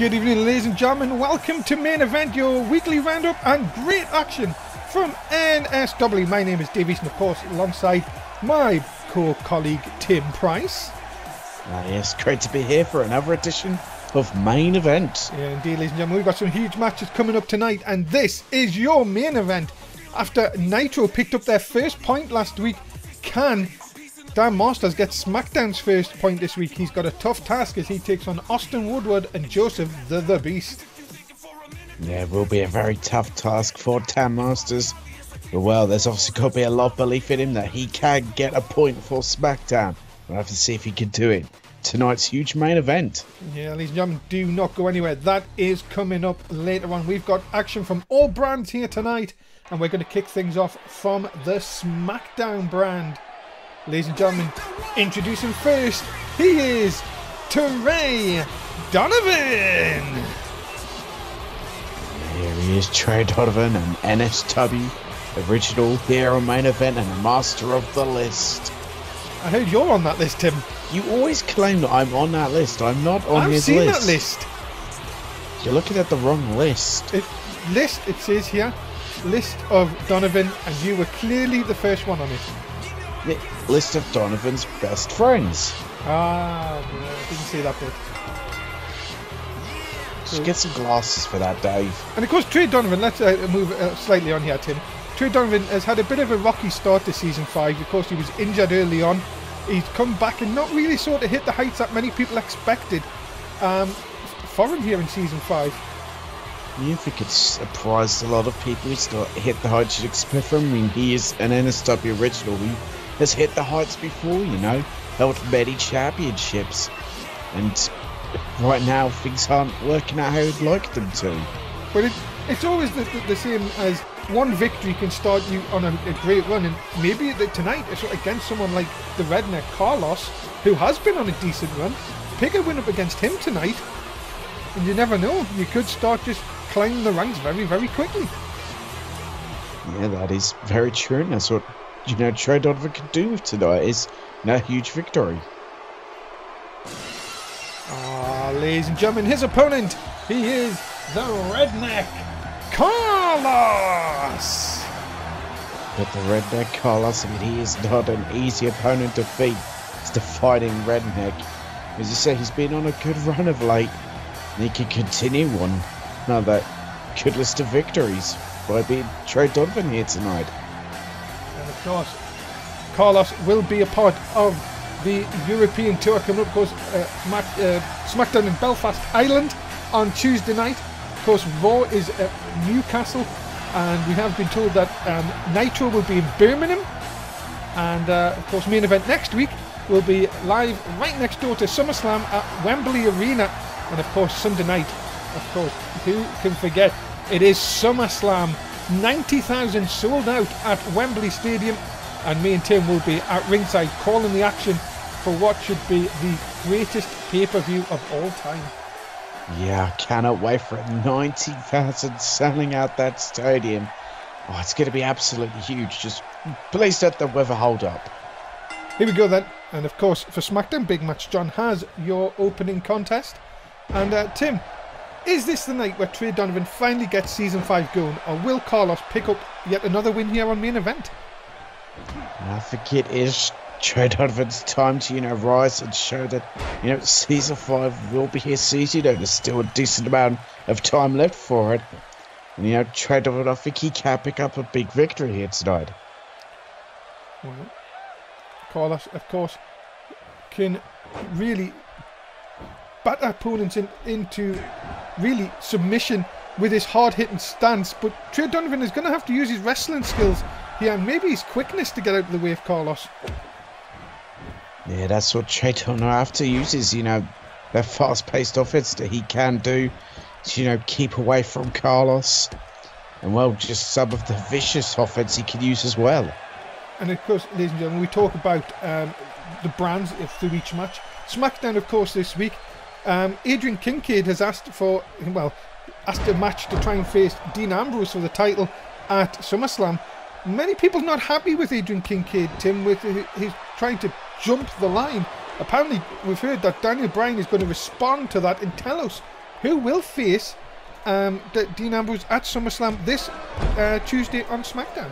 Good evening, ladies and gentlemen. Welcome to Main Event, your weekly roundup and great action from NSW. My name is Davies, and of course, alongside my co-colleague Tim Price. Yes, great to be here for another edition of Main Event. Yeah, indeed, ladies and gentlemen, we've got some huge matches coming up tonight, and this is your main event. After Nitro picked up their first point last week, can Dan Masters get SmackDown's first point this week? He's got a tough task as he takes on Austin Woodward and Joseph the Beast. Yeah, it will be a very tough task for Dan Masters. But well, there's obviously got to be a lot of belief in him that he can get a point for SmackDown. We'll have to see if he can do it. Tonight's huge main event. Yeah, ladies and gentlemen, do not go anywhere. That is coming up later on. We've got action from all brands here tonight, and we're going to kick things off from the SmackDown brand. Ladies and gentlemen, introducing first, he is Trey Donovan. Here he is, Trey Donovan, an NSW original here on Main Event and a master of the list. I heard you're on that list, Tim. You always claim that I'm on that list. I'm not on his I've list. seen that list. You're looking at the wrong list. It says here, list of Donovan, and you were clearly the first one on it. The list of Donovan's best friends. Ah, no, I didn't see that bit. Just get some glasses for that, Dave. And of course, Trey Donovan, let's move slightly on here, Tim. Trey Donovan has had a bit of a rocky start to Season 5. Of course, he was injured early on. He's come back and not really sort of hit the heights that many people expected for him here in Season 5. You think it's surprised a lot of people he's not hit the heights you'd expect from him? I mean, he is an NSW original. He has hit the heights before, you know, held many championships. And right now, things aren't working out how he'd like them to. But it's always the same as one victory can start you on a great run, and maybe tonight against someone like the redneck Carlos, who has been on a decent run, pick a win up against him tonight, and you never know, you could start just climbing the ranks very, very quickly. Yeah, that is very true, and that's what, you know, Trey Donovan can do with tonight, is a huge victory. Ladies and gentlemen, his opponent, he is the redneck Carlos! But the redneck Carlos, I mean, he is not an easy opponent to beat. It's the fighting redneck. As you say, he's been on a good run of late, and he can continue on another good list of victories by being Trey Donovan here tonight. And of course, Carlos will be a part of the European tour coming up. Of course, SmackDown in Belfast, Ireland on Tuesday night. Of course, Raw is at Newcastle, and we have been told that Nitro will be in Birmingham, and of course, Main Event next week will be live right next door to SummerSlam at Wembley Arena, and of course, Sunday night, of course, who can forget, it is SummerSlam, 90,000 sold out at Wembley Stadium, and me and Tim will be at ringside calling the action for what should be the greatest pay-per-view of all time. Yeah, I cannot wait for it. 90,000 selling out that stadium. Oh, it's going to be absolutely huge. Just please let the weather hold up. Here we go then. And of course, for SmackDown Big Match, John has your opening contest. And Tim, is this the night where Trey Donovan finally gets Season 5 going, or will Carlos pick up yet another win here on Main Event? I think it is Trey Donovan's time to, you know, rise and show that, you know, Season 5 will be his season. There's still a decent amount of time left for it. And, you know, Trey Donovan, I think he can pick up a big victory here tonight. Well, Carlos, of course, can really batter opponents into really submission with his hard-hitting stance. But Trey Donovan is going to have to use his wrestling skills here, and maybe his quickness to get out of the way of Carlos. Yeah, that's what Trey Donovan have to use, is, you know, that fast-paced offense that he can do to, you know, keep away from Carlos. And, well, just some of the vicious offense he can use as well. And, of course, ladies and gentlemen, we talk about the brands through each match. SmackDown, of course, this week, Adrian Kincaid has asked a match to try and face Dean Ambrose for the title at SummerSlam. Many people not happy with Adrian Kincaid, Tim, with his trying to jump the line. Apparently, we've heard that Daniel Bryan is going to respond to that and tell us who will face Dean Ambrose at SummerSlam this Tuesday on SmackDown.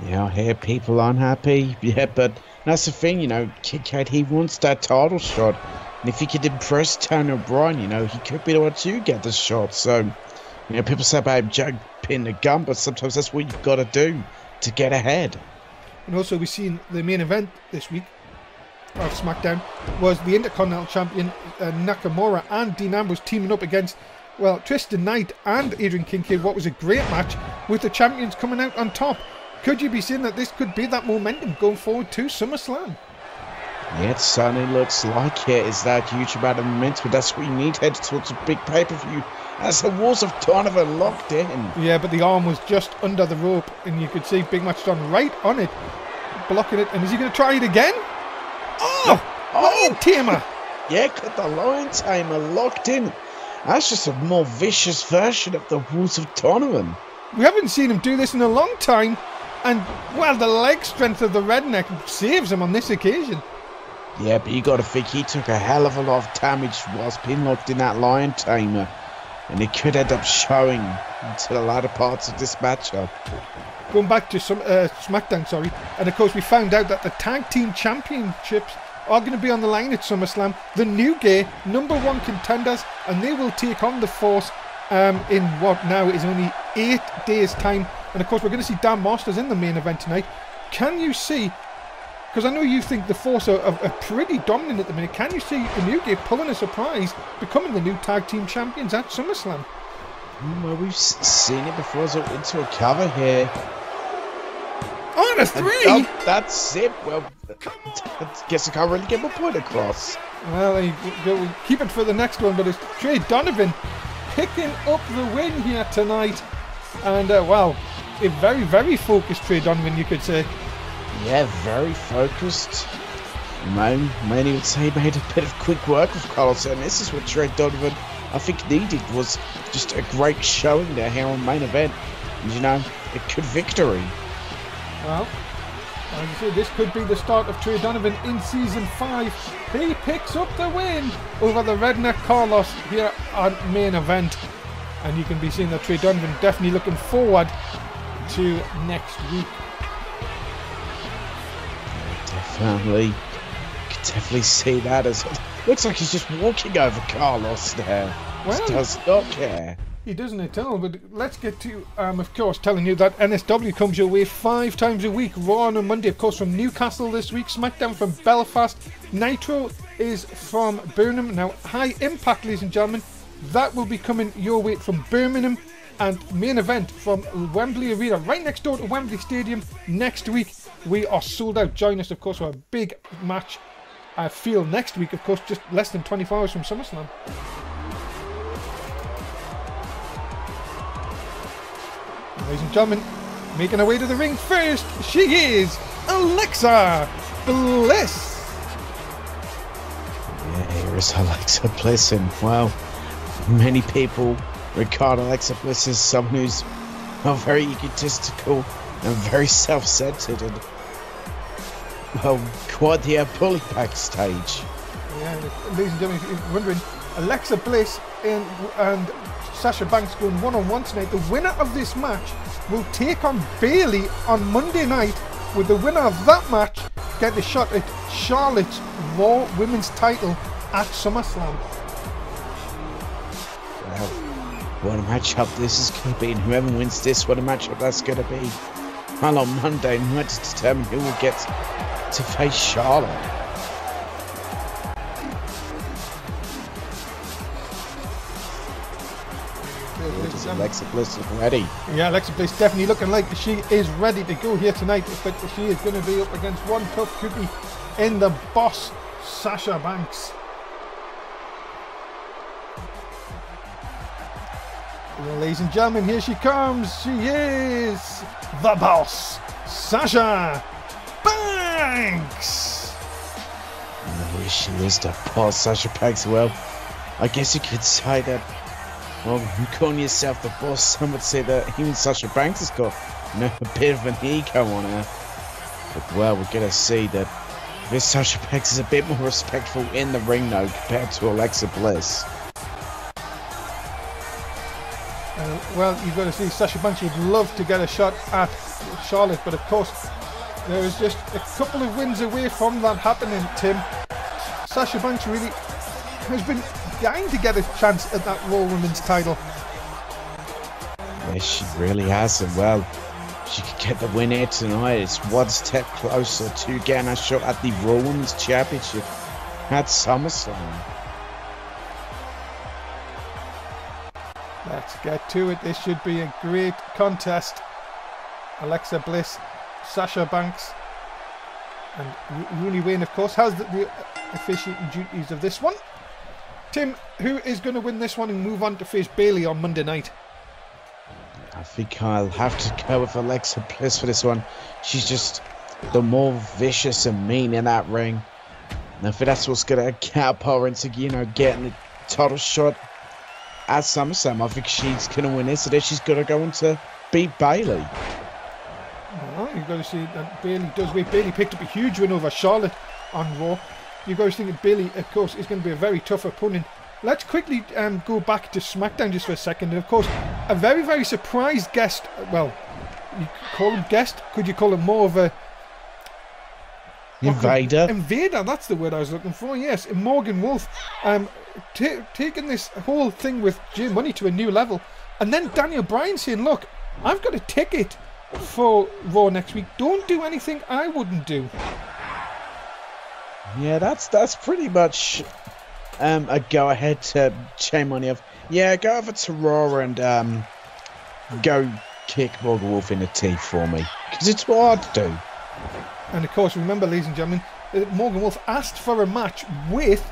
Yeah, I hear people unhappy. Yeah, but that's the thing, you know, Kid Kat, he wants that title shot. And if he could impress Tony O'Brien, you know, he could be the one to get the shot. So, you know, people say about jumping the gun, but sometimes that's what you've got to do to get ahead. And also, we've seen the main event this week of SmackDown was the Intercontinental Champion Nakamura and Dean Ambrose teaming up against, well, Tristan Knight and Adrian Kincaid. What was a great match with the champions coming out on top. Could you be saying that this could be that momentum going forward to SummerSlam? Yeah, it certainly looks like it is that huge amount of momentum. That's what you need headed towards a big pay-per-view. As the walls of Donovan locked in. Yeah, but the arm was just under the rope, and you could see Big Match John right on it, blocking it. And is he going to try it again? Oh! Lion Tamer! Yeah, got the Lion Tamer locked in. That's just a more vicious version of the walls of Donovan. We haven't seen him do this in a long time. And, well, the leg strength of the redneck saves him on this occasion. Yeah, but you got to think he took a hell of a lot of damage whilst being locked in that Lion Tamer. And it could end up showing into the latter parts of this matchup. Going back to SmackDown, and of course we found out that the Tag Team Championships are going to be on the line at SummerSlam. The New Day, #1 contenders, and they will take on the Force in what now is only 8 days' time. And of course we're going to see Dan Masters in the main event tonight. Can you see, because I know you think the Force are pretty dominant at the minute, can you see the New Day pulling a surprise, becoming the new Tag Team Champions at SummerSlam? Well, we've seen it before, so into a cover here. Oh, and a 3! That's it. Well, I guess I can't really get my point across. Well, there you go. We'll keep it for the next one, but it's Trey Donovan picking up the win here tonight. And, well, a very, very focused Trey Donovan, you could say. Yeah, very focused. Many would say he made a bit of quick work of Carlos, and this is what Trey Donovan, I think, needed, was just a great showing there here on main event. And, you know, a good victory. Well, like I said, this could be the start of Trey Donovan in Season 5. He picks up the win over the redneck Carlos here on main event. And you can be seeing that Trey Donovan definitely looking forward to next week. Definitely. Could definitely see that as well. Looks like he's just walking over Carlos there. Well, just does not care. He doesn't at all, but let's get to, of course, telling you that NSW comes your way 5 times a week. Raw on a Monday, of course, from Newcastle this week. SmackDown from Belfast. Nitro is from Birmingham. Now, High Impact, ladies and gentlemen, that will be coming your way from Birmingham. And main event from Wembley Arena, right next door to Wembley Stadium next week. We are sold out. Join us, of course, for a big match. I feel next week, of course, just less than 24 hours from SummerSlam. Ladies and gentlemen, making her way to the ring first, she is Alexa Bliss. Yeah, here is Alexa Bliss, and well, many people regard Alexa Bliss as someone who's very egotistical and very self-centered, and well, quite the bully backstage. Yeah, ladies and gentlemen, if you're wondering, Alexa Bliss and Sasha Banks going one-on-one tonight. The winner of this match will take on Bayley on Monday night, with the winner of that match get a shot at Charlotte's Raw Women's title at SummerSlam. Well, what a matchup this is going to be, and whoever wins this, what a matchup that's going to be. Well, on Monday night to determine who will get to face Charlotte. Does Alexa Bliss look ready? Yeah, Alexa Bliss definitely looking like she is ready to go here tonight, but she is going to be up against one tough cookie in the boss, Sasha Banks. Well, ladies and gentlemen, here she comes. She is the boss, Sasha Banks. No, she is the boss, Sasha Banks. Well, I guess you could say that. Well, you calling yourself the boss, some would say that even Sasha Banks has got, you know, a bit of an ego on her. But well, we're going to see that this Sasha Banks is a bit more respectful in the ring, though, compared to Alexa Bliss. well, you've got to see Sasha Banks would love to get a shot at Charlotte, but of course there is just a couple of wins away from that happening, Tim. Sasha Banks really has been dying to get a chance at that Raw Women's title. Yes, she really has, and well, she could get the win here tonight. It's one step closer to getting a shot at the Raw Women's Championship at SummerSlam. Let's get to it. This should be a great contest. Alexa Bliss, Sasha Banks, and Rooney Wayne, of course, has the officiating duties of this one. Tim, who is going to win this one and move on to face Bayley on Monday night? I think I'll have to go with Alexa Bliss for this one. She's just the more vicious and mean in that ring. And I think that's what's going to catapult her into, you know, getting the title shot at SummerSlam. I think she's going to win this, so then she's going to go on to beat Bayley. Well, you've got to see that Bayley does wait. Bayley picked up a huge win over Charlotte on Raw. You've got to think that Bayley, of course, is going to be a very tough opponent. Let's quickly go back to SmackDown just for a second. And of course, a very, very surprised guest. Well, you call him guest? Could you call him more of a... Invader? Invader, that's the word I was looking for, yes. Morgan Wolf. Taking this whole thing with J Money to a new level. And then Daniel Bryan saying, look, I've got a ticket for Raw next week. Don't do anything I wouldn't do. Yeah, that's pretty much a go ahead to J Money of, yeah, go over to Raw and go kick Morgan Wolf in the teeth for me, because it's hard to do. And of course, remember, ladies and gentlemen, Morgan Wolf asked for a match with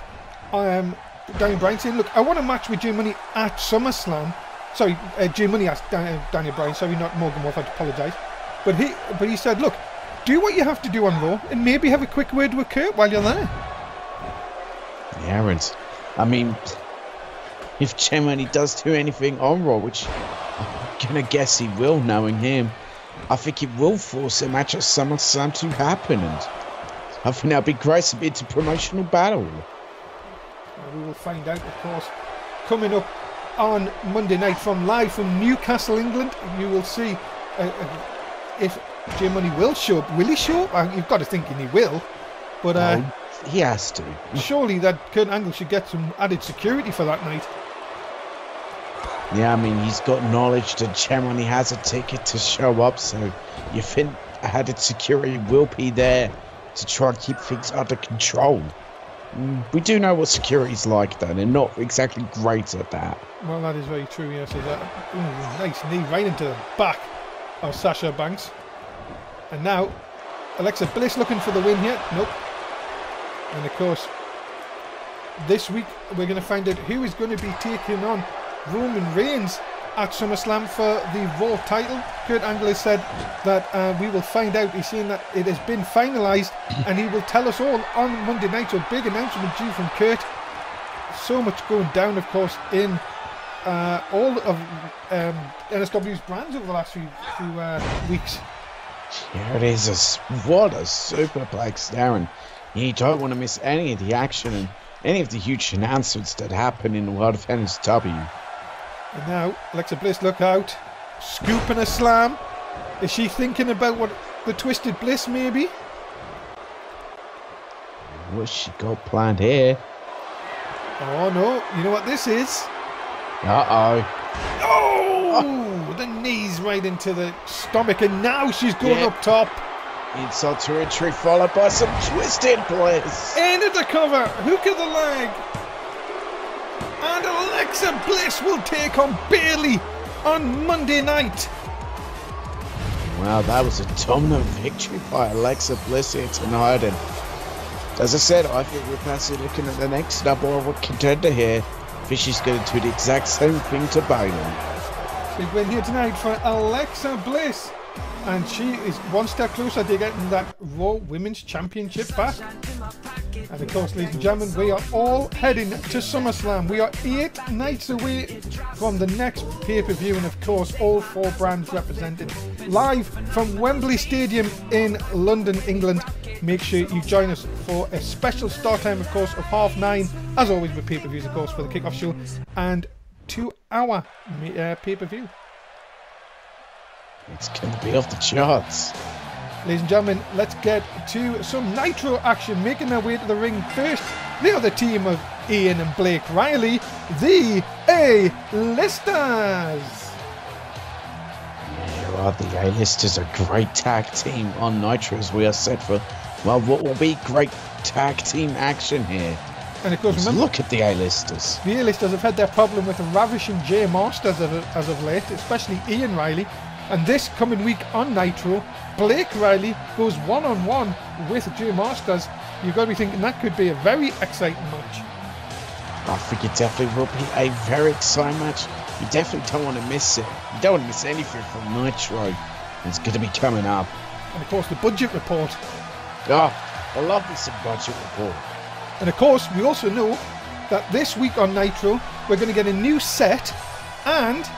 Daniel Bryan, saying, look, I want a match with J Money at SummerSlam. Sorry, J Money asked Daniel Bryan, sorry, not Morgan Wolf, I apologise. But he said, look, do what you have to do on Raw and maybe have a quick word with Kurt while you're there. Yeah, and I mean, if J Money does do anything on Raw, which I'm going to guess he will, knowing him, I think he will force a match at SummerSlam to happen, and I think that'll be great to be a promotional battle. We will find out, of course, coming up on Monday night live from Newcastle, England. You will see if J Money will show up. Will he show up? You've got to think he will. But he has to. Surely that Kurt Angle should get some added security for that night. Yeah, I mean, he's got knowledge that J Money has a ticket to show up, so you think added security will be there to try and keep things under control. We do know what security's like, though. They're not exactly great at that. Well, that is very true, yes. Nice knee right into the back of Sasha Banks. And now, Alexa Bliss looking for the win here. Nope. And of course, this week we're going to find out who is going to be taking on Roman Reigns at SummerSlam for the Raw title. Kurt Angle has said that we will find out. He's saying that it has been finalised and he will tell us all on Monday night. So big announcement due from Kurt. So much going down, of course, in all of NSW's brands over the last few weeks. Yeah, it is. What a superplex there, and you don't want to miss any of the action and any of the huge announcements that happen in the world of NSW. And now, Alexa Bliss, look out. Scooping a slam. Is she thinking about what the Twisted Bliss, maybe? What's she got planned here? Oh, no. You know what this is? Uh-oh. Oh! The knees right into the stomach, and now she's going up top. Insult to entry, followed by some Twisted Bliss. Into the cover. Hook of the leg. And Alexa Bliss will take on Bayley on Monday night. Wow, that was a dominant victory by Alexa Bliss here tonight. And as I said, I think we're passing looking at the next number one contender here. I think she's going to do the exact same thing to Bayley. Big win here tonight for Alexa Bliss. And she is one step closer to getting that Raw Women's Championship back. And of course, ladies and gentlemen, we are all heading to SummerSlam. We are 8 nights away from the next pay-per-view, and of course, all 4 brands represented. Live from Wembley Stadium in London, England. Make sure you join us for a special start time, of course, of 9:30, as always with pay-per-views, of course, for the kickoff show, and 2-hour pay-per-view. It's going to be off the charts. Ladies and gentlemen, let's get to some Nitro action. Making their way to the ring first, they are the team of Ian and Blake Riley, the A-Listers. The A-Listers, a great tag team on Nitro, as we are set for, well, what will be great tag team action here. And of course, remember, look at the A-Listers. The A-Listers have had their problem with ravishing Jay Masters as of late, especially Ian Riley. And this coming week on Nitro, Blake Riley goes one-on-one with Jay Masters. You've got to be thinking that could be a very exciting match. I think it definitely will be a very exciting match. You definitely don't want to miss it. You don't want to miss anything from Nitro. It's going to be coming up. And of course, the budget report. Oh, I love me some budget report. And of course, we also know that this week on Nitro, we're going to get a new set, and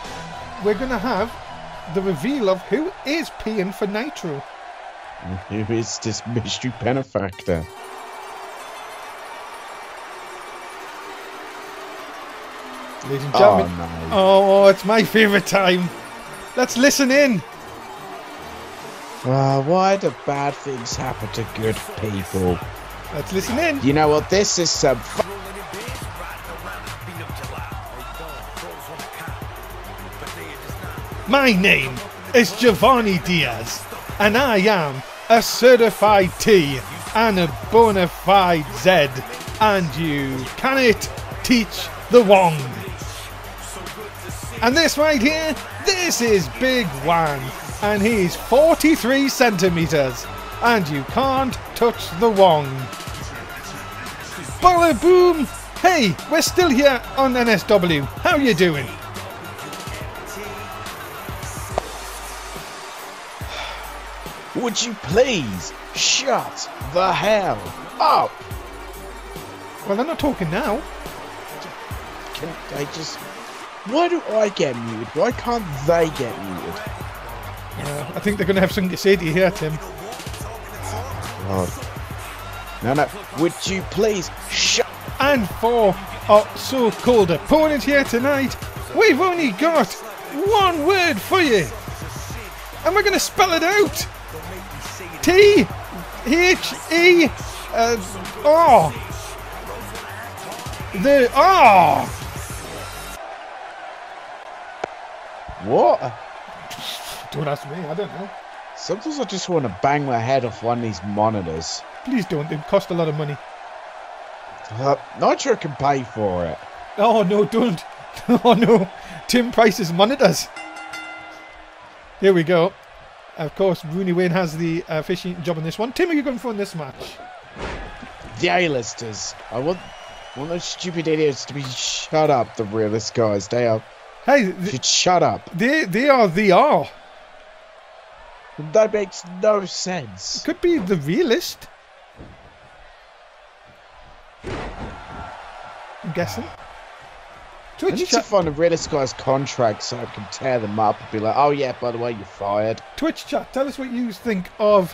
we're going to have the reveal of who is peeing for Nitro. Who is this mystery benefactor? Ladies and gentlemen, oh, it's my favourite time. Let's listen in. Why do bad things happen to good people? Let's listen in. You know what? This is some. My name is Giovanni Diaz, and I am a certified T and a bona fide Z, and you cannot teach the Wong. And this right here, this is Big Wang, and he's 43 centimeters, and you can't touch the Wong. Bada boom! Hey, we're still here on NSW. How you doing? Would you please shut the hell up? Well, they're not talking now. Can they just... Why do I get muted? Why can't they get muted? I think they're going to have something to say to you here, Tim. God. No. Would you please shut... And for our so-called opponent here tonight, we've only got one word for you. And we're going to spell it out. T-H-E... R. The R. What? Don't ask me, I don't know. Sometimes I just want to bang my head off one of these monitors. Please don't, they cost a lot of money. Not sure I can pay for it. Oh no, don't. Oh no, Tim Price's monitors. Here we go. Of course, Rooney Wayne has the officiating job on this one. Tim, are you going for in this match? The A-listers. I want those stupid idiots to be shut up, the realist guys. They are... Hey, should shut up. They are the R. That makes no sense. Could be the realist. I'm guessing. I need to find the realist guy's contract so I can tear them up and be like, oh yeah, by the way, you're fired. Twitch chat, tell us what you think of,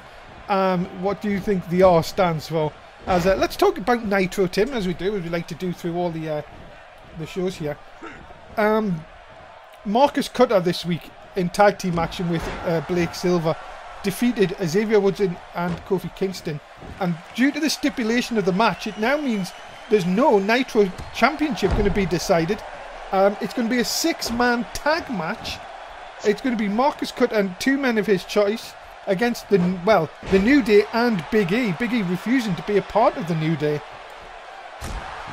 what do you think the R stands for? As let's talk about Nitro, Tim, as we like to do through all the shows here. Marcus Cutter this week in tag team action with Blake Silver defeated Xavier Woods and Kofi Kingston, and due to the stipulation of the match, it now means there's no Nitro Championship going to be decided. It's going to be a 6-man tag match. It's going to be Marcus Cutter and 2 men of his choice against the New Day and Big E. Big E refusing to be a part of the New Day.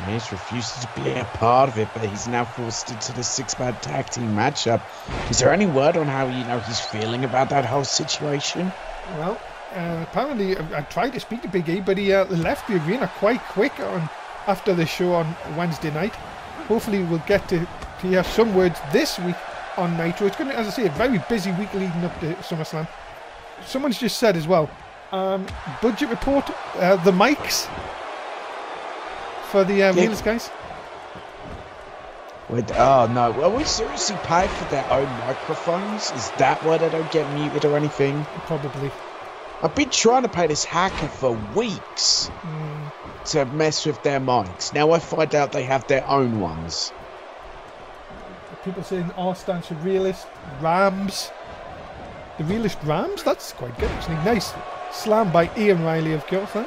He's refused to be a part of it, but he's now forced into the 6-man tag team matchup. Is there any word on how he's feeling about that whole situation? Well, apparently I tried to speak to Big E, but he left the arena quite quick after the show on Wednesday night. Hopefully we'll get to hear some words this week on Nitro. It's going to, as I say, a very busy week leading up to SummerSlam. Someone's just said as well, budget report, the mics for the realist guys. Wait, oh no, will we seriously pay for their own microphones? Is that why they don't get muted or anything? Probably. I've been trying to pay this hacker for weeks to mess with their mics. Now I find out they have their own ones. People saying R stands for realist, Rams. The Realist Rams. That's quite good, actually. Nice slam by Ian Riley, of course. Then.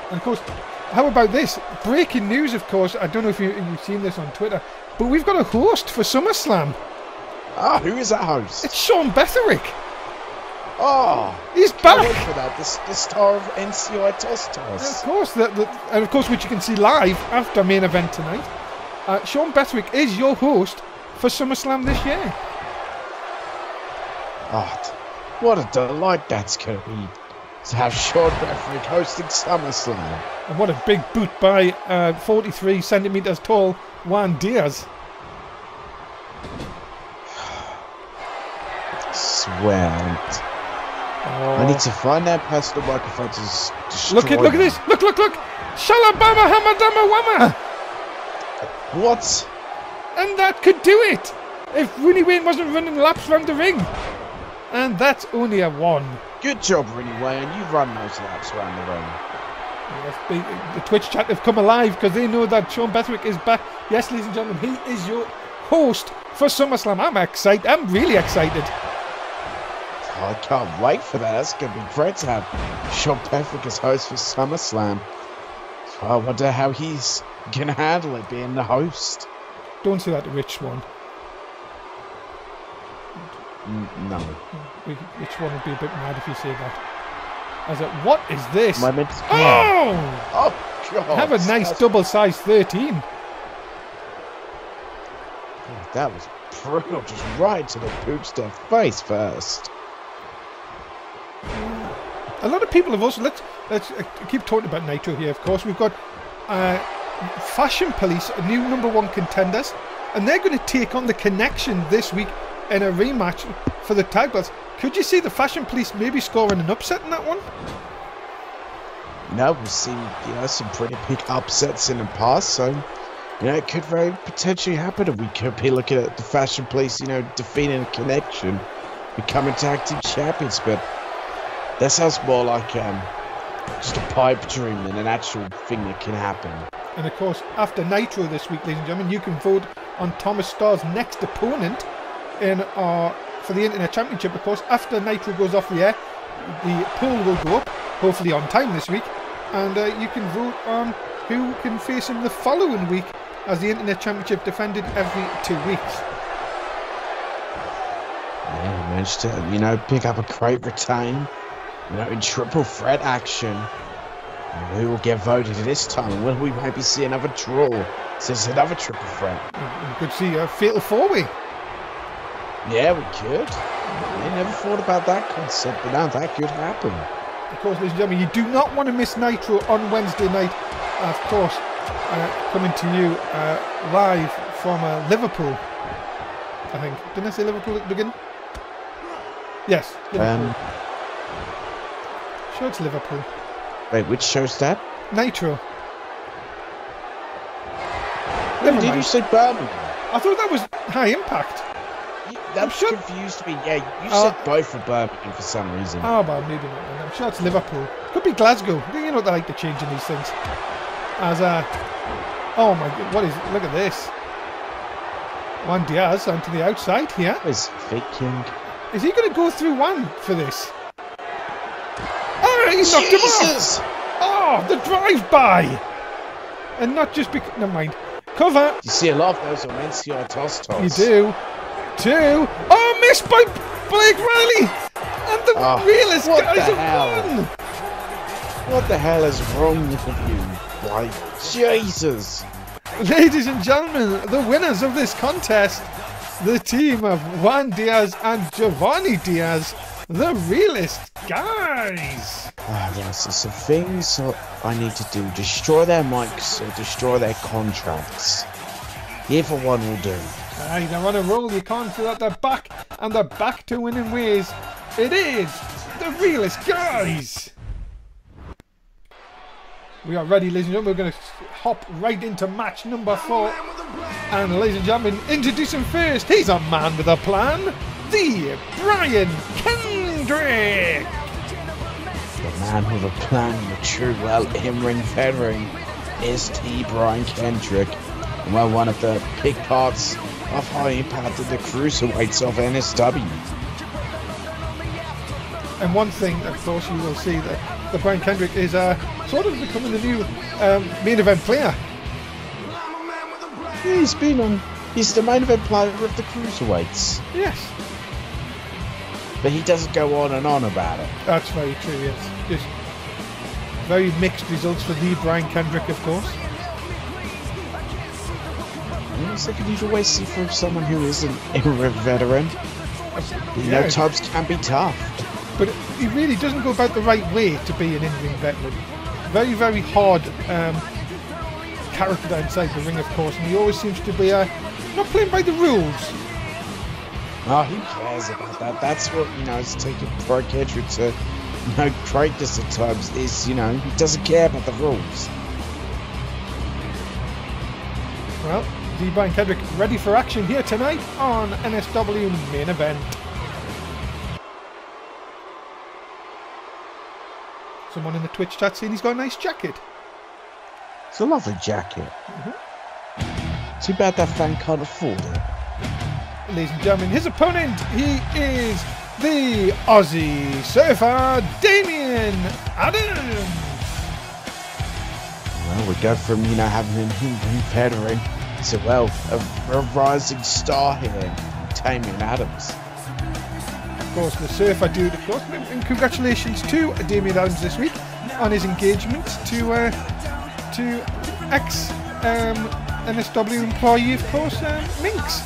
And of course, how about this? Breaking news, of course. I don't know if you've seen this on Twitter, but we've got a host for SummerSlam. Ah, who is that host? It's Sean Betherick. Oh, he's can't back. wait for that. The star of NCI Tostos. Of course, and of course, which you can see live after main event tonight. Sean Betherick is your host for SummerSlam this year. Oh, what a delight that's going to be. To have Sean Betherick hosting SummerSlam. And what a big boot by 43 centimeters tall Juan Diaz. Swear. Oh. I need to find that personal microphone to destroy. Look at this. Look. Shalabama Hamadama Wama. What? And that could do it. If Rooney Wayne wasn't running laps around the ring. And that's only a 1. Good job, Rooney Wayne. You run those laps around the ring. Yes, the Twitch chat have come alive because they know that Sean Betherick is back. Yes, ladies and gentlemen, he is your host for SummerSlam. I'm excited. I'm really excited. Oh, I can't wait for that. That's going to be great to have Sean Betherick as host for SummerSlam. So I wonder how he's going to handle it being the host. Don't say that to Rich Swan. No. Rich Swan would be a bit mad if you say that. I said, what is this? Oh, God. Have a nice double size 13. Oh, that was brutal. Just right to the boots their face first. A lot of people have also... Let's keep talking about Nitro here, of course. We've got Fashion Police, new #1 contenders. And they're going to take on the Connection this week in a rematch for the tag belts. Could you see the Fashion Police maybe scoring an upset in that one? We've seen some pretty big upsets in the past, so it could very potentially happen. And we could be looking at the Fashion Police, defeating a Connection, becoming tag team champions. But that sounds more like just a pipe dream than an actual thing that can happen. And of course, after Nitro this week, ladies and gentlemen, you can vote on Thomas Starr's next opponent for the Internet Championship. Of course, after Nitro goes off the air, the poll will go up, hopefully on time this week, and you can vote on who can face him the following week, as the Internet Championship defended every 2 weeks. Yeah, we managed to, pick up a great retain, in triple threat action. Who will get voted this time? Will we maybe see another draw? So it's another triple threat. We could see a fatal 4-way. Yeah, we could. I never thought about that concept, but now that could happen. Of course, ladies and gentlemen, you do not want to miss Nitro on Wednesday night. Of course, coming to you live from Liverpool, I think. Didn't I say Liverpool at the beginning? Yes, Liverpool. Sure, it's Liverpool. Wait, which show's that? Nitro. Did you say Birmingham? I thought that was High Impact. That confused me. Yeah, you said both for Birmingham for some reason. Oh, well, maybe not. I'm sure it's Liverpool. Could be Glasgow. You know what they like to change in these things. As oh my God, what is? Look at this. Juan Diaz onto the outside here. Is faking? Is he going to go through one for this? Oh, he knocked him off. Oh, the drive-by. And not just because... Never mind. Cover. You see a lot of those on NCI Tostos. You do. 2. Oh, missed by Blake Riley. And the Realist guys have won. What the hell is wrong with you? Like, Jesus. Ladies and gentlemen, the winners of this contest, the team of Juan Diaz and Giovanni Diaz, the Realist guys. Yes, there's some things I need to do. Destroy their mics or destroy their contracts. Either one will do. Aye, they're on a roll. You can't feel that they're back, and they're back to winning ways. It is the Realist guys. We are ready, ladies and gentlemen. We're going to hop right into match number 4. And ladies and gentlemen, introduce him first. He's a man with a plan. The Brian Kendrick. The man with a plan, the true, in-ring veteran is T. Brian Kendrick. And one of the big parts of High Impact and the Cruiserweights of NSW. And one thing, of course, you will see that Brian Kendrick is sort of becoming the new main event player. Yeah, he's the main event player of the Cruiserweights. Yes. But he doesn't go on and on about it. That's very true, yes. Just very mixed results for the Brian Kendrick, of course. It's like you always see from someone who isn't a veteran. You know, times can be tough. But he really doesn't go about the right way to be an in-ring veteran. Very, very hard character inside the ring, of course, and he always seems to be not playing by the rules. Oh, who cares about that? That's what, you know, it's taking Brian Kendrick to, you know, greatness at times. Is, you know, he doesn't care about the rules. Well, the Brian Kendrick ready for action here tonight on NSW Main Event. Someone in the Twitch chat saying he's got a nice jacket. It's a lovely jacket. Too bad that fan can't afford it. Ladies and gentlemen, his opponent, he is the Aussie Surfer, Damien Adams. Well, we go from, you know, having an in-ring veteran to, well, a rising star here, Damien Adams. Of course, the Surfer dude, of course, and congratulations to Damien Adams this week on his engagement to ex-NSW employee, of course, Minx.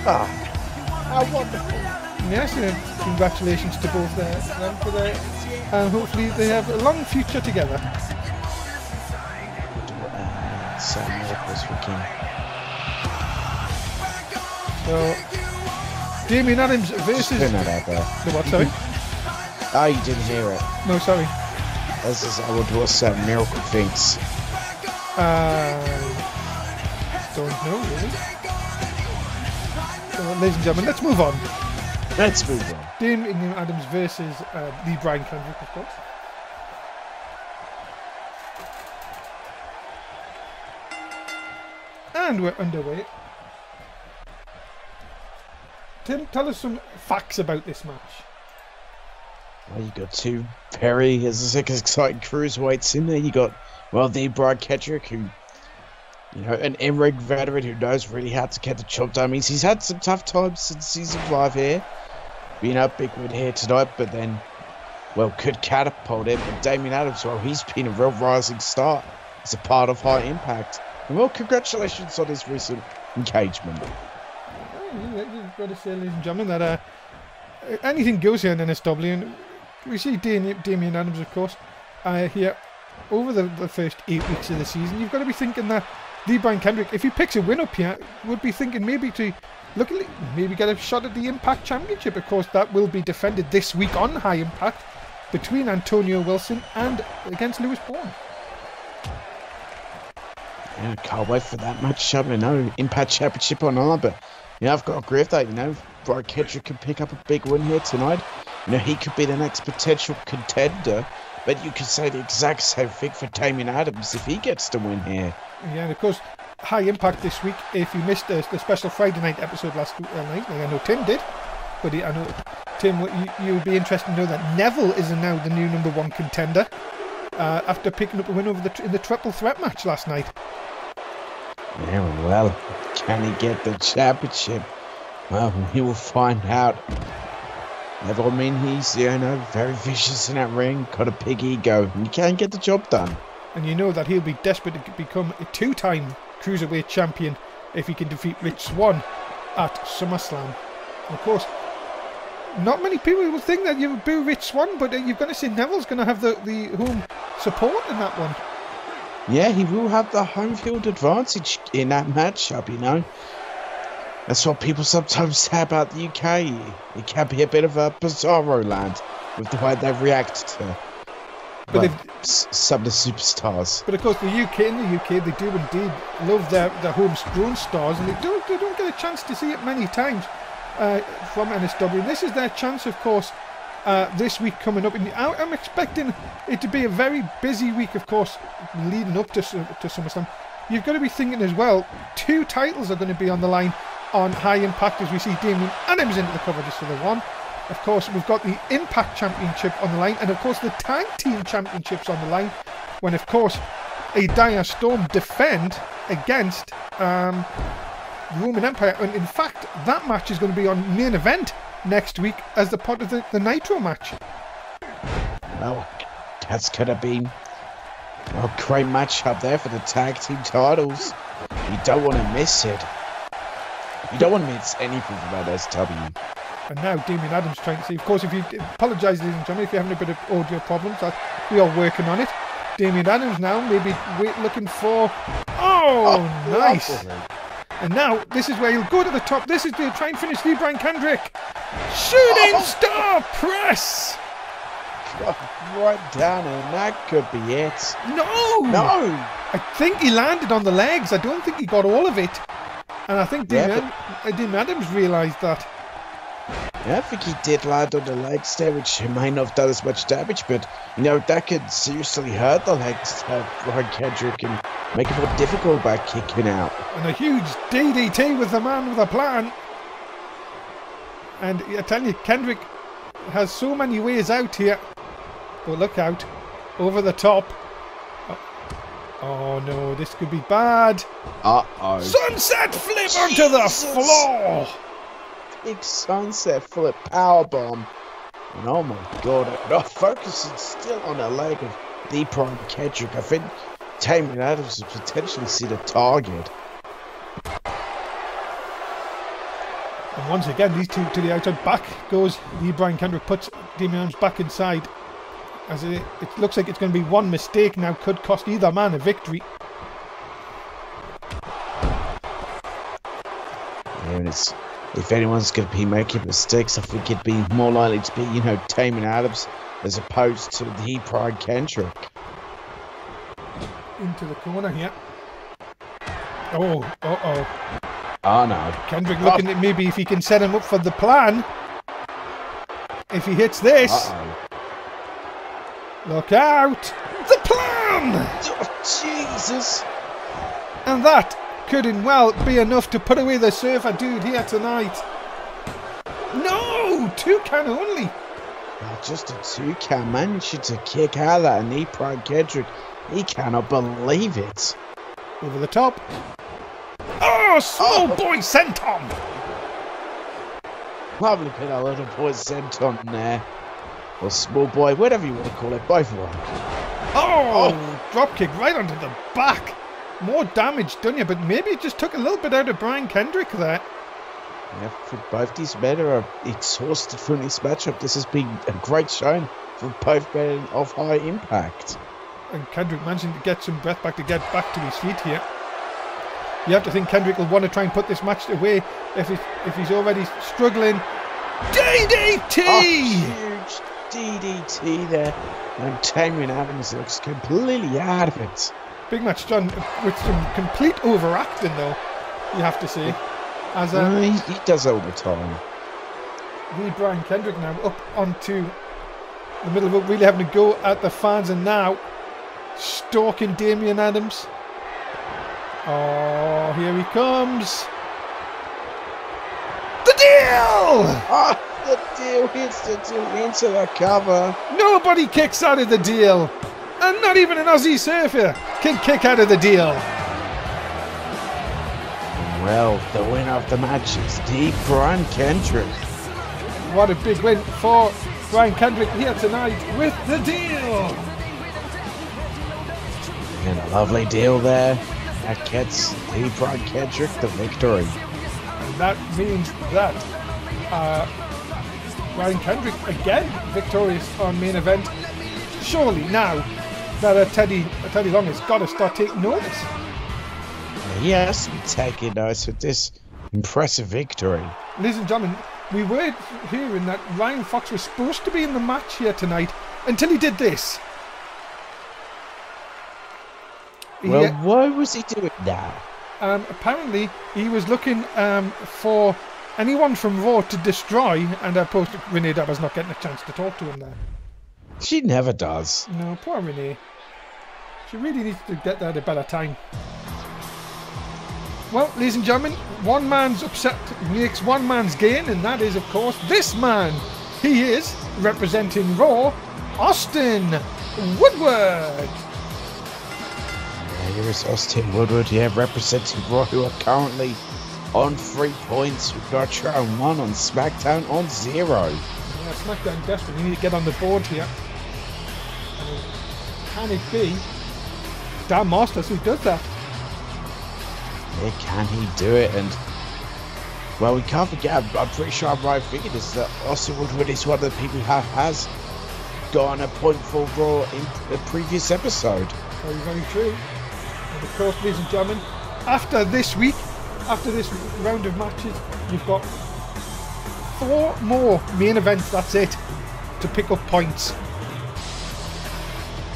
Ah, how wonderful. Yes, congratulations to both them for their, and hopefully they have a long future together. Sam Miracles for King. So, Damien Adams versus... Turn that out there. The what, sorry? Oh, you didn't hear it. No, sorry. This is what Sam Miracle thinks. Don't know, really. So, ladies and gentlemen, let's move on. Let's move on. Damien Adams versus the Brian Kendrick, of course. And we're underway. Tim, tell us some facts about this match. Well, you got two very exciting cruiserweights in there. You got, well, the Brian Kendrick, who, you know, an in-ring veteran who knows really how to get the job done. Means he's had some tough times since season 5 here. Being up big win here tonight, but then, well, could catapult him. And Damien Adams, well, he's been a real rising star as a part of High Impact. And well, congratulations on his recent engagement. You've got to say, ladies and gentlemen, that anything goes here in NSW, and we see Damien Adams, of course, here over the first 8 weeks of the season. You've got to be thinking that the Brian Kendrick, if he picks a win up here, would be thinking maybe to look at maybe get a shot at the Impact Championship. Of course, that will be defended this week on High Impact between Antonio Wilson and against Lewis Bourne. Yeah, I can't wait for that match. I know Impact Championship on line, but yeah, I've got to agree with that. You know, Brian Kendrick can pick up a big win here tonight. You know, he could be the next potential contender, but you could say the exact same thing for Damien Adams if he gets to win here. Yeah, and of course, High Impact this week. If you missed the special Friday night episode last night, like I know Tim did, but I know Tim, you would be interested to know that Neville is now the new #1 contender after picking up a win over in the triple threat match last night. Yeah, well, can he get the championship? Well, we will find out. Neville, I mean, he's, you know, very vicious in that ring, got a big ego, and he can get the job done. And you know that he'll be desperate to become a 2-time Cruiserweight champion if he can defeat Rich Swann at SummerSlam. And of course, not many people will think that you would boo Rich Swann, but you're going to say Neville's going to have the home support in that one. Yeah, he will have the home field advantage in that matchup, you know. That's what people sometimes say about the UK. It can be a bit of a bizarro land with the way they react to some of the superstars. But of course, in the UK, they do indeed love their homegrown stars, and they don't get a chance to see it many times from NSW. And this is their chance, of course, this week coming up. And I'm expecting it to be a very busy week, of course, leading up to SummerSlam. you've got to be thinking as well, 2 titles are going to be on the line on High Impact as we see Damian Adams into the cover just for the one. Of course, we've got the Impact Championship on the line, and of course the Tag Team Championships on the line, when of course a Dire Storm defend against Roman Empire. And in fact, that match is going to be on Main Event next week as the part of the Nitro match. Well, that's going to be a great match up there for the Tag Team titles. You don't want to miss it. You don't want to miss anything about SW. And now Damian Adams trying to see. Of course, if you apologise, ladies and gentlemen, if you're having a bit of audio problems, that we are working on it. Damian Adams now maybe looking for. Oh, nice! Lovely. And now this is where he'll go to the top. This is to try and finish the Brian Kendrick. Shooting star press. Right down, and that could be it. No. I think he landed on the legs. I don't think he got all of it. And I think Damian Adams realised that. Yeah, I think he did land on the legs there, which might not have done as much damage, but, you know, that could seriously hurt the legs of Brian Kendrick and make it more difficult by kicking out. And a huge DDT with the man with a plan. And I tell you, Kendrick has so many ways out here. But look out. Over the top. Oh no, this could be bad. Uh-oh. Sunset flip onto the floor. Big sunset flip powerbomb. And oh my god, no, focusing still on the leg of the Brian Kendrick. I think Damian Adams has potentially seen a target. And once again, these two to the outside. Back goes the Brian Kendrick, puts Damian Adams back inside. As it looks like it's going to be one mistake now, could cost either man a victory. Yeah, and it's, if anyone's going to be making mistakes, I think it'd be more likely to be, you know, Damian Adams as opposed to the Brian Kendrick. Into the corner here. Oh, uh-oh. Oh no. Kendrick looking at maybe if he can set him up for the plan. If he hits this. Uh-oh. Look out! The plan! Oh, Jesus! And that couldn't well be enough to put away the Surfer Dude here tonight. No! 2 count only. Oh, just a 2 count. Managed to kick out of that knee, Brian Kendrick. He cannot believe it. Over the top. Oh, small boy senton! Lovely bit of little boy senton there. Or small boy, whatever you want to call it, both work. Oh, drop kick right onto the back. More damage done you, but maybe it just took a little bit out of Brian Kendrick there. Yeah, for both these men are exhausted from this matchup. This has been a great showing for both men of High Impact. And Kendrick managing to get some breath back to get back to his feet here. You have to think Kendrick will want to try and put this match away if he's already struggling. DDT! Oh, huge DDT there. And Damian Adams looks completely out of it. Big match done with some complete overacting though, you have to say. As he does all the time. The Brian Kendrick now up onto the middle of it, really having to go at the fans, and now stalking Damian Adams. Oh, here he comes. The deal! Oh, the deal hits the deal into the cover. Nobody kicks out of the deal. And not even an Aussie surfer can kick out of the deal. Well, the winner of the match is the Brian Kendrick. What a big win for Brian Kendrick here tonight with the deal. And a lovely deal there. That gets the Brian Kendrick the victory. And that means that Brian Kendrick again victorious on main event. Surely now that Teddy Long has got to start taking notice. He has to be taking notice with this impressive victory. Ladies and gentlemen, we were hearing that Ryan Fox was supposed to be in the match here tonight until he did this. Well, why was he doing that? Apparently, he was looking for anyone from Raw to destroy, and I posted Renee Daba's not getting a chance to talk to him there. She never does. No, poor Renee. She really needs to get there at a better time. Well, ladies and gentlemen, one man's upset makes one man's gain, and that is, of course, this man. He is representing Raw, Austin Woodward. Yeah, here is Austin Woodward, representing Raw, who are currently on 3 points. We've got Nitro on 1, on SmackDown on 0. Yeah, SmackDown desperately need to get on the board here. Can it be Dan Masters who does that? Yeah, can he do it? And, well, we can't forget, I'm pretty sure I'm right figured this, that Austin Woodward is one of the people who has gotten a point for Raw in the previous episode. Very, very true. And of course, ladies and gentlemen, after this week, after this round of matches, you've got 4 more main events, that's it, to pick up points.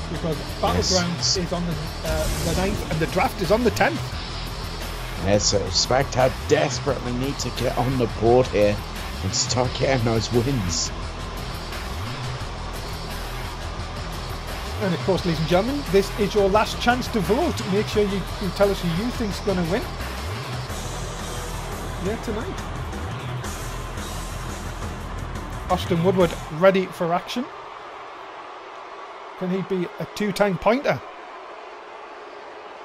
Because Battlegrounds is on the 9th and the draft is on the 10th. Yeah, so SmackDown desperately need to get on the board here and start getting those wins. And of course, ladies and gentlemen, this is your last chance to vote. Make sure you tell us who you think's going to win. Yeah, tonight. Austin Woodward ready for action. Can he be a 2-time pointer?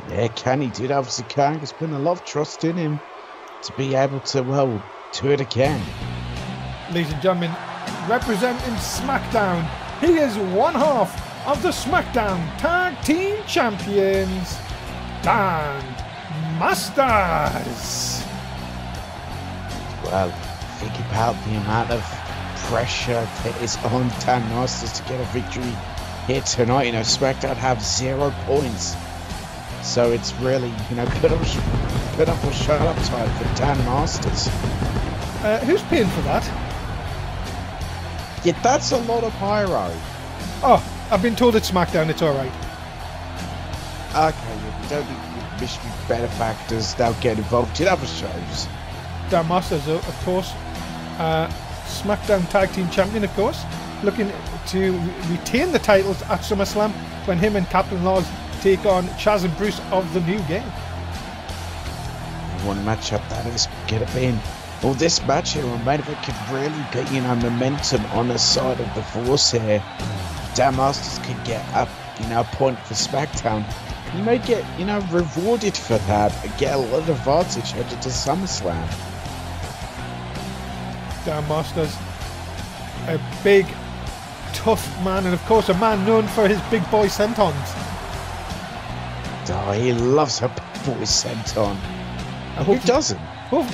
Yeah, can he do that? Obviously can. There's been a lot of trust in him to be able to, well, do it again. Ladies and gentlemen, representing SmackDown, he is one half of the SmackDown Tag Team Champions, Dan Masters. Well, think about the amount of pressure that is on Dan Masters to get a victory here tonight. You know, SmackDown have 0 points. So it's really, you know, put up or shut up time for Dan Masters. Who's paying for that? Yeah, that's a lot of pyro. Oh, I've been told it's SmackDown, it's alright. Okay, yeah, we don't need mystery benefactors now get involved in other shows. Dan Masters, of course, SmackDown Tag Team Champion, of course, looking to retain the titles at SummerSlam when him and Captain Laws take on Chaz and Bruce of the New Game. One matchup that is going to be in. Well, this match here on main event could really get, you know, momentum on the side of the force here. Dan Masters could get up, you know, a point for SmackDown. He may get, you know, rewarded for that and get a lot of advantage headed to SummerSlam. Dan Masters, a big, tough man, and of course a man known for his big boy sentons. Oh, he loves a big boy senton. Who doesn't? Oh,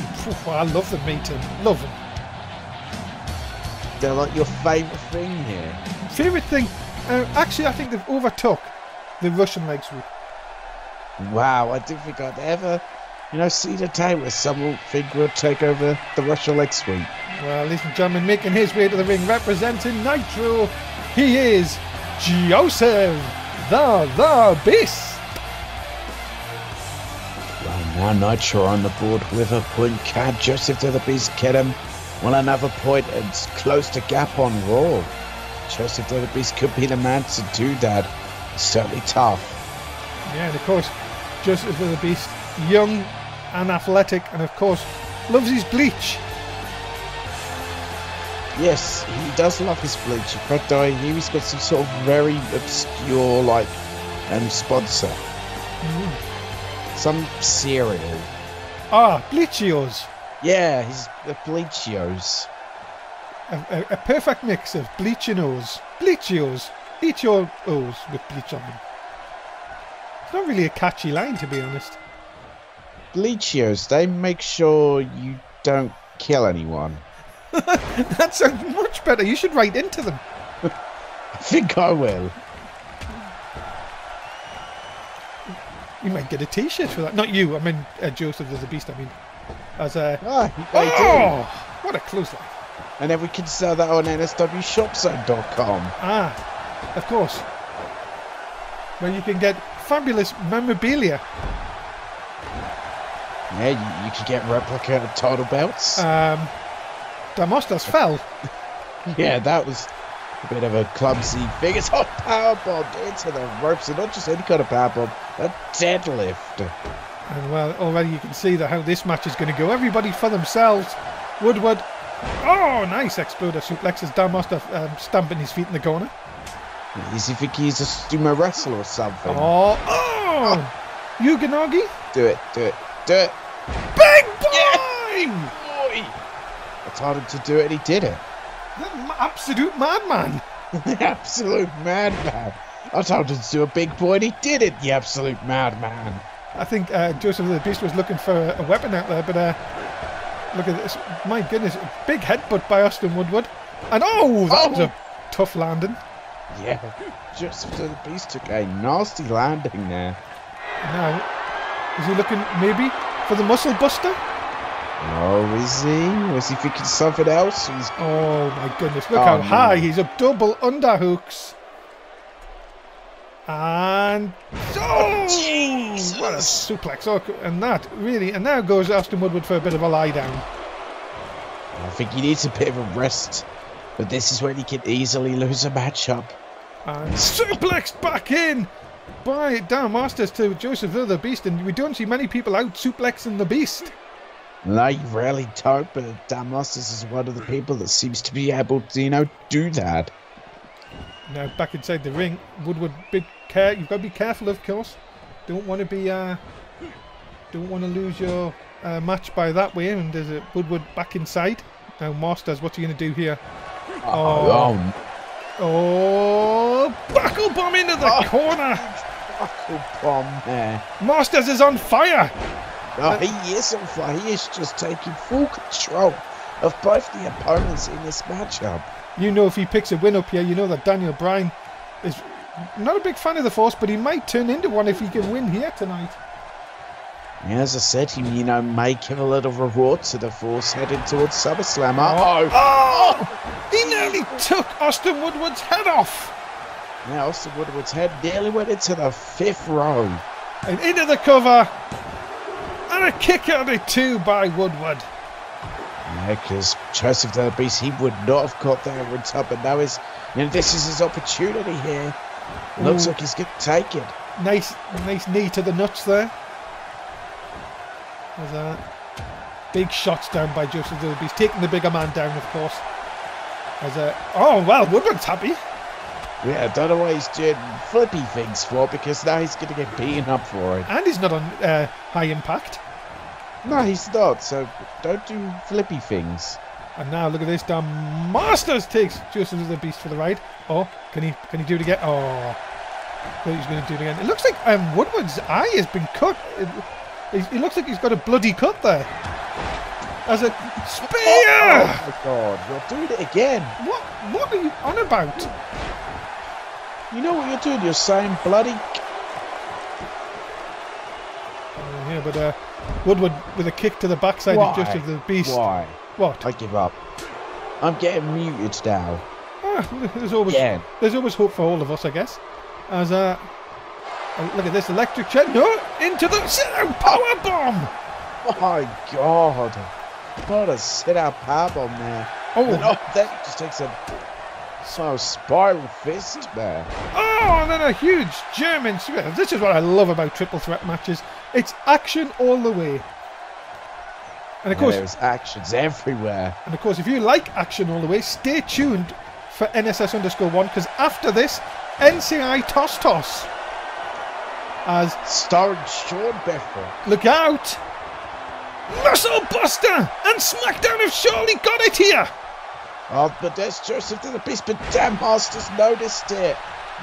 I love them, Meaton. Love them. They're like your favourite thing here. Favourite thing? Actually, I think they've overtook the Russian leg sweep. Wow, I didn't think I'd ever, you know, see the day where someone think would take over the Russian leg sweep. Well, ladies and gentlemen, making his way to the ring, representing Nitro, he is Joseph the Beast. Well, now Nitro on the board with a point. Can Joseph the Beast get him? Well, another point and close the gap on Raw. Joseph the Beast could be the man to do that. It's certainly tough. Yeah, and of course, Joseph the Beast, young and athletic, and of course, loves his bleach. Yes, he does love his bleach. In fact, I hear he's got some sort of very obscure, like, sponsor. Some cereal. Ah, Bleachios. Yeah, he's the Bleachios. A perfect mix of Bleachinos. Bleachios. Eat your O's with bleach on them. It's not really a catchy line, to be honest. Bleachios, they make sure you don't kill anyone. That sounds much better. You should write into them. I think I will. You might get a t-shirt for that. Not you, I mean Joseph the Beast, I mean. As a... Oh! What a close line. And then we can sell that on nswshopzone.com. Ah, of course. Where you can get fabulous memorabilia. Yeah, you can get replica title belts. Damastas fell. Yeah, that was a bit of a clumsy thing. It's hot powerbomb into the ropes, and not just any kind of powerbomb, a deadlift. And well, already you can see how this match is going to go. Everybody for themselves. Woodward. Oh, nice exploder suplex as Dan Master stamping his feet in the corner. Does he think he's a sumo wrestler or something? Oh! Yuganagi. Do it. Big boy! Yeah. Boy! I told him to do it and he did it. The absolute madman. The absolute madman. I told him to do a big boy and he did it, the absolute madman. I think Joseph the Beast was looking for a weapon out there, but look at this. My goodness, big headbutt by Austin Woodward. And that was a tough landing. Yeah, Joseph the Beast took a nasty landing there. Now, is he looking maybe for the muscle buster? Oh, is he? Was he thinking something else? Oh my goodness, look how high. He's up double underhooks. And Jesus. What a suplex! And now goes Austin Woodward for a bit of a lie down. I think he needs a bit of a rest, but this is when he can easily lose a matchup. And suplexed back in by Dan Masters to Joseph the Beast, and we don't see many people out suplexing the Beast. No, you rarely don't, but Dan Masters is one of the people that seems to be able to, do that. Now back inside the ring, Woodward, you've got to be careful, of course. Don't want to lose your match by that way. And there's a Woodward back inside. Now Masters, what's he going to do here? Buckle bomb into the corner. Buckle bomb there. Masters is on fire. No, he is on fire. He is just taking full control of both the opponents in this matchup. You know, if he picks a win up here, you know that Daniel Bryan is not a big fan of the Force, but he might turn into one if he can win here tonight. Yeah, as I said, he may give a little reward to the Force heading towards SummerSlam. He nearly took Austin Woodward's head off. Yeah, Austin Woodward's head nearly went into the 5th row. And into the cover. And a kick out of 2 by Woodward. Yeah, because Joseph the Beast, he would not have got there on top, but now this is his opportunity here. Looks like he's going to take it. Nice knee to the nuts there. There's big shots down by Joseph the Beast, taking the bigger man down, of course. Woodward's happy. Yeah, I don't know why he's doing flippy things for, because now he's going to get beaten up for it. And he's not on high impact. No, he's not, so don't do flippy things. And now look at this, Dan Masters takes Joseph the Beast for the ride. Oh, can he do it again? Oh, he's going to do it again. It looks like Woodward's eye has been cut. It looks like he's got a bloody cut there. As a spear! Oh my God, you're doing it again. What are you on about? You know what you're doing? You're saying bloody... Yeah, but Woodward with a kick to the backside of Joseph the Beast. Why? What? I give up. I'm getting muted now. There's always hope for all of us, I guess. As look at this electric chair. No, into the sit-out power bomb. My God! What a sit-out power bomb there. Then he just takes a spiral fist there. Oh, and then a huge German. This is what I love about triple threat matches. It's action all the way. And of course, there's actions everywhere. And of course, if you like action all the way, stay tuned for NSS_1, because after this, NCI Toss. As starring Sean Bethel. Look out! Muscle Buster! And SmackDown have surely got it here! Oh, but there's Joseph the Beast, but Dan Masters noticed it.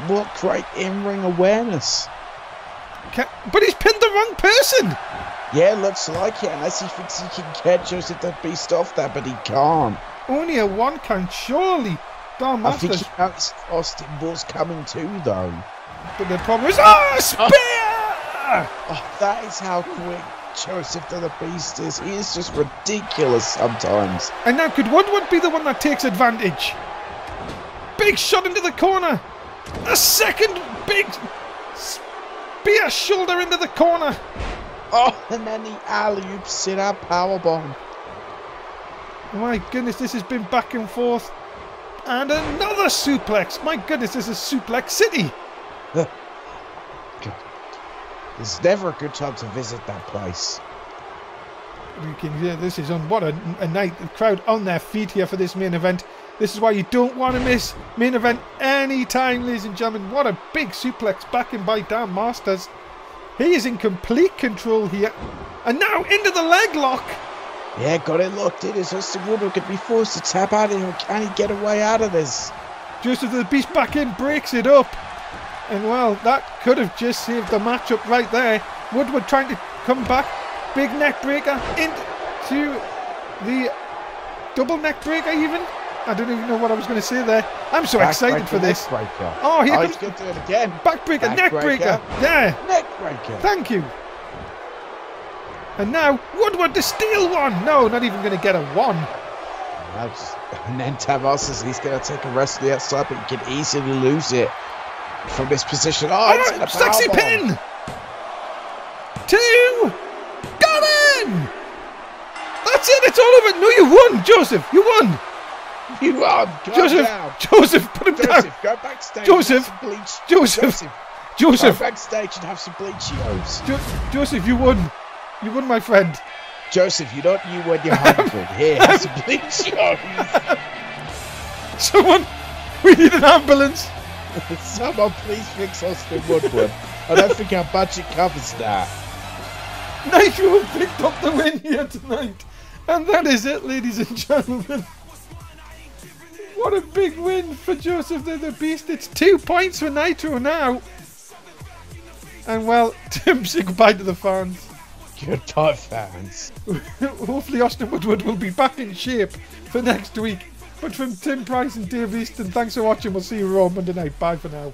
What great in-ring awareness. But he's pinned the wrong person! Yeah, looks like it, unless he thinks he can get Joseph the Beast off that, but he can't. Only a 1 count, surely. Dan Masters. I think he knows Austin was coming too, though. But the problem is, spear! Oh, that is how quick Joseph the Beast is. He is just ridiculous sometimes. And now could Woodward be the one that takes advantage? Big shot into the corner. A second big spear shoulder into the corner. Oh, and then the alley-oop sit-out powerbomb. My goodness, this has been back and forth. And another suplex. My goodness, this is Suplex City. There's never a good time to visit that place. You can hear this is on what a night. The crowd on their feet here for this main event. This is why you don't want to miss main event anytime, ladies and gentlemen. What a big suplex back in by Dan Masters. He is in complete control here. And now into the leg lock. Yeah, got it locked in. Is Austin Woodward could be forced to tap out of here? Can he get a way out of this? Joseph the Beast back in, breaks it up. And well, that could have just saved the matchup right there. Woodward trying to come back. Big neck breaker into the double neck breaker even. I don't even know what I was going to say there. I'm so excited for this. Oh, here comes. He's going to do it again. Backbreaker, neck breaker. Yeah. Neck breaker. Thank you. And now Woodward to steal one. No, not even going to get a one. And then Tavos says he's going to take a rest of the outside, but he can easily lose it from this position. Oh, sexy pin. 2. Got him. That's it. It's all over. No, you won, Joseph. You won. You won. Joseph, put him down. Go backstage. Joseph. Go backstage and have some bleach. Joseph, you won. You won, my friend. Joseph, you don't you when you're hungry. Here, have some bleach. Someone, we need an ambulance. Someone please fix Austin Woodward. I don't think our budget covers that. Nitro have picked up the win here tonight. And that is it, ladies and gentlemen. What a big win for Joseph the Beast. It's 2 points for Nitro now. And well, Tim, say goodbye to the fans. Goodbye, fans. Hopefully Austin Woodward will be back in shape for next week. But from Tim Price and Dave Easton, thanks for watching. We'll see you on Monday night. Bye for now.